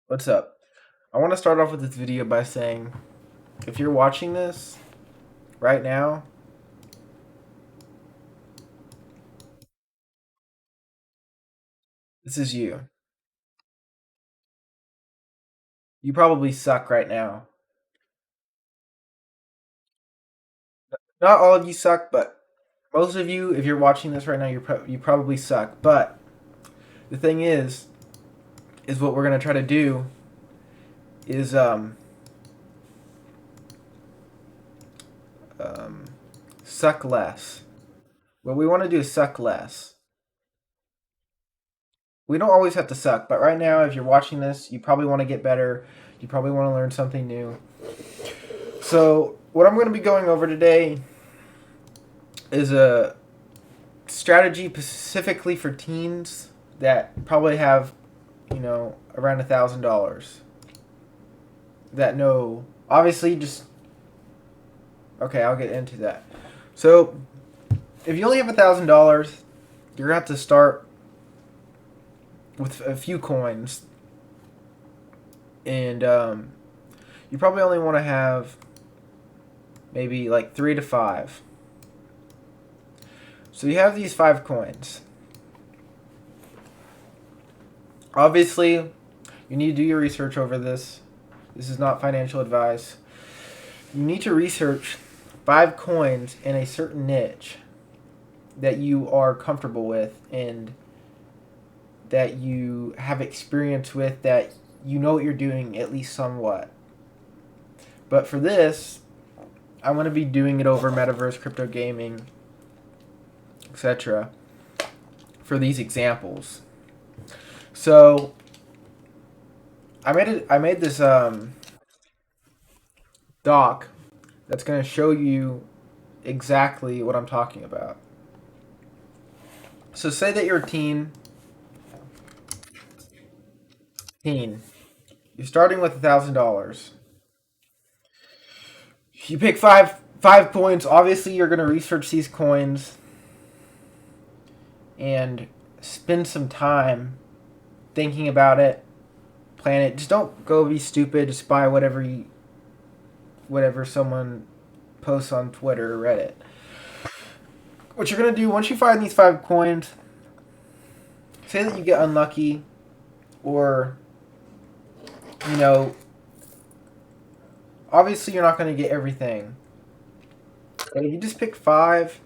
What's up? I want to start off with this video by saying if you're watching this right now, this is you. You probably suck right now. Not all of you suck, but most of you, if you're watching this right now, you probably suck. But the thing is what we're gonna try to do is suck less. What we want to do is suck less. We don't always have to suck, but right now, if you're watching this, you probably want to get better. You probably want to learn something new. So, what I'm going to be going over today is a strategy specifically for teens that probably have, around $1,000. That know, obviously, just okay. I'll get into that. So, if you only have $1,000, you're gonna have to start with a few coins, and you probably only want to have maybe like 3 to 5. So you have these 5 coins. Obviously, you need to do your research over this. This is not financial advice. You need to research 5 coins in a certain niche that you are comfortable with and that you have experience with, that you know what you're doing at least somewhat. But for this, I want to be doing it over metaverse, crypto gaming, etc. for these examples. So I made this doc that's going to show you exactly what I'm talking about. So say that you're a teen. You're starting with $1,000. You pick five coins. Obviously, you're going to research these coins and spend some time thinking about it, plan it. Just don't go be stupid. Just buy whatever someone posts on Twitter or Reddit. What you're gonna do once you find these 5 coins, say that you get unlucky, or obviously you're not gonna get everything. But if you just pick 5,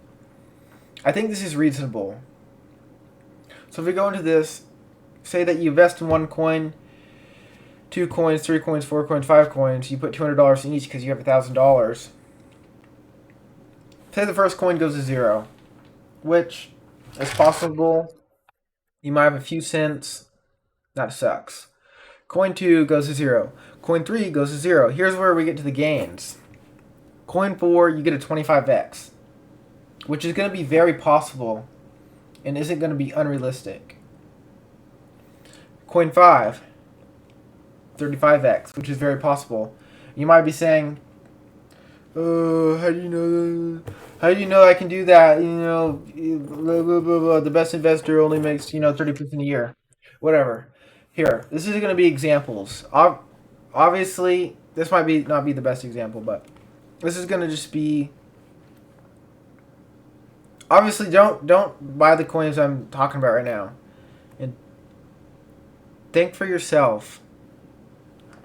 I think this is reasonable. So if we go into this, say that you invest in 1 coin, 2 coins, 3 coins, 4 coins, 5 coins. You put $200 in each because you have $1,000. Say the first coin goes to 0, which is possible. You might have a few cents. That sucks. Coin 2 goes to 0. Coin 3 goes to 0. Here's where we get to the gains. Coin 4, you get a 25x, which is going to be very possible and isn't going to be unrealistic. Coin 5, 35x, which is very possible. You might be saying, "Oh, how do you know? How do you know I can do that? Blah, blah, blah, blah. The best investor only makes 30% a year, whatever." Here, this is going to be examples. Obviously, this might be not be the best example, but this is going to just be. Obviously, don't buy the coins I'm talking about right now, and think for yourself.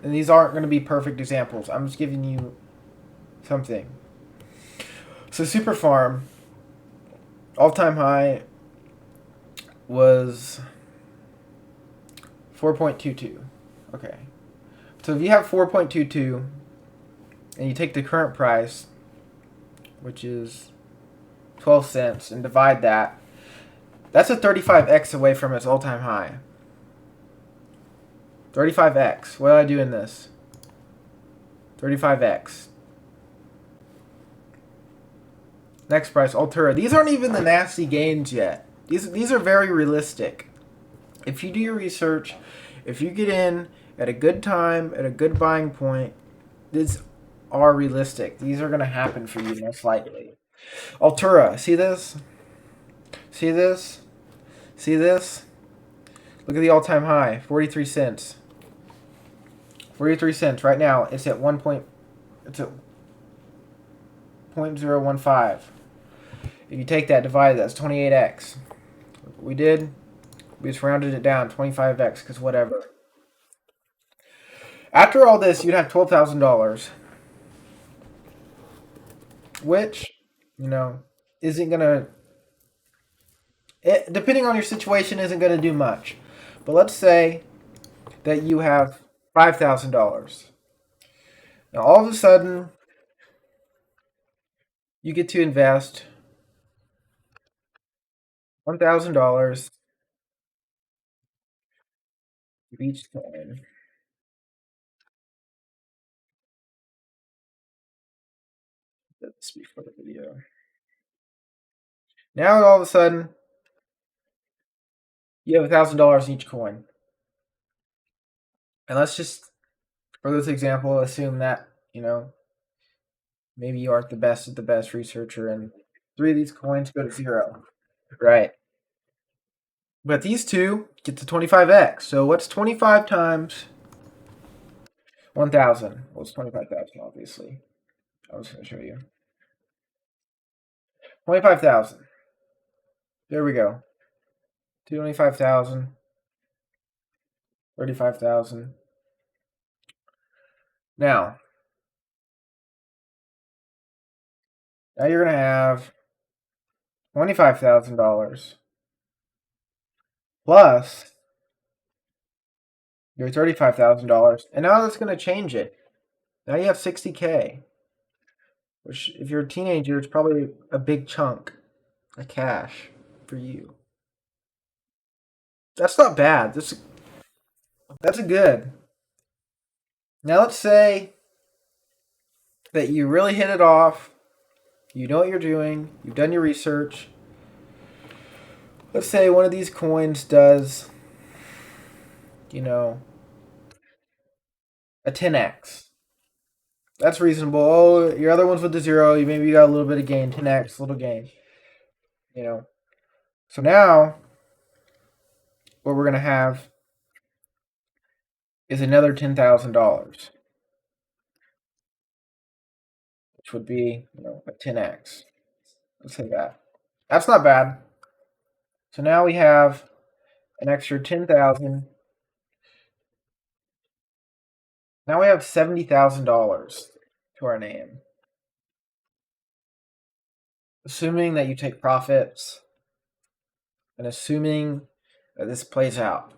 And these aren't going to be perfect examples. I'm just giving you something. So Super Farm, all-time high was 4.22. Okay. So if you have 4.22 and you take the current price, which is 12 cents, and divide that, that's a 35x away from its all-time high. 35x. What did I do in this? 35x. Next price, Altura. These aren't even the nasty gains yet. These are very realistic. If you do your research, if you get in at a good time, at a good buying point, these are realistic. These are going to happen for you most likely. Altura. See this? See this? See this? Look at the all-time high, 43 cents. 43 cents. Right now, it's at 0.015. If you take that, divide that's 28x. We did. We just rounded it down, 25x, because whatever. After all this, you'd have $12,000, which, isn't gonna. Depending on your situation, isn't gonna do much. But let's say that you have $5,000. Now, all of a sudden, you get to invest $1,000 of each coin. Let's speak for the video. Now, all of a sudden, you have $1,000 in each coin. And let's just, for this example, assume that, maybe you aren't the best of the best researcher and 3 of these coins go to 0. Right. But these 2 get to 25x. So what's 25 times 1,000? Well, it's 25,000, obviously. I was going to show you. 25,000. There we go. 25,000. 35,000. Now you're going to have $25,000 plus your $35,000. And now that's going to change it. Now you have $60K. Which, if you're a teenager, it's probably a big chunk of cash for you. That's not bad. That's a good. Now let's say that you really hit it off. You know what you're doing. You've done your research. Let's say one of these coins does, a 10x. That's reasonable. Oh, your other ones with the 0, you got a little bit of gain. 10x, little gain. So now, what we're going to have is another $10,000. Which would be, a 10x. Let's say that. That's not bad. So now we have an extra 10,000. Now we have $70,000 to our name. Assuming that you take profits and assuming that this plays out,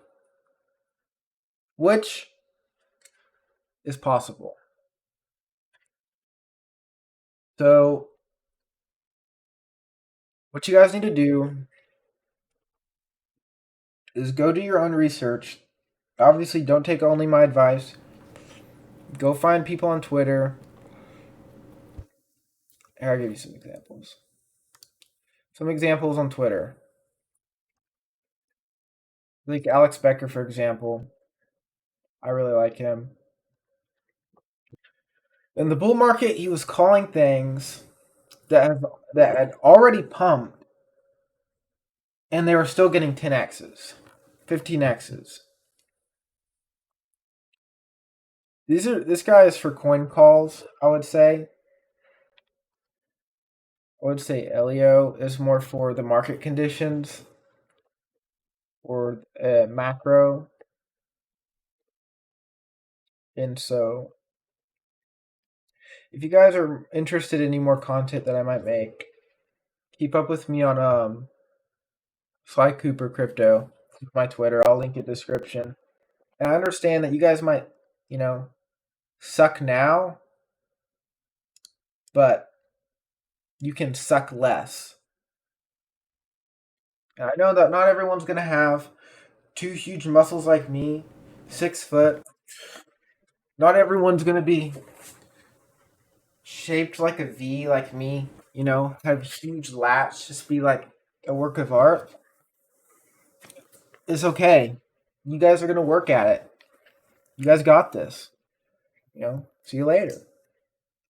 which is possible. So what you guys need to do is go do your own research. Obviously, don't take only my advice. Go find people on Twitter. Here, I'll give you some examples. Some examples on Twitter. Like Alex Becker, for example. I really like him. In the bull market, he was calling things that had already pumped, and they were still getting 10x's, 15x's. This guy is for coin calls, I would say. I would say Elio is more for the market conditions or macro. And so, if you guys are interested in any more content that I might make, keep up with me on Sly Cooper Crypto, my Twitter. I'll link in the description. And I understand that you guys might, suck now, but you can suck less. And I know that not everyone's going to have 2 huge muscles like me, 6 foot. Not everyone's going to be shaped like a V like me, have huge lats, just be like a work of art. It's okay. You guys are going to work at it. You guys got this. See you later.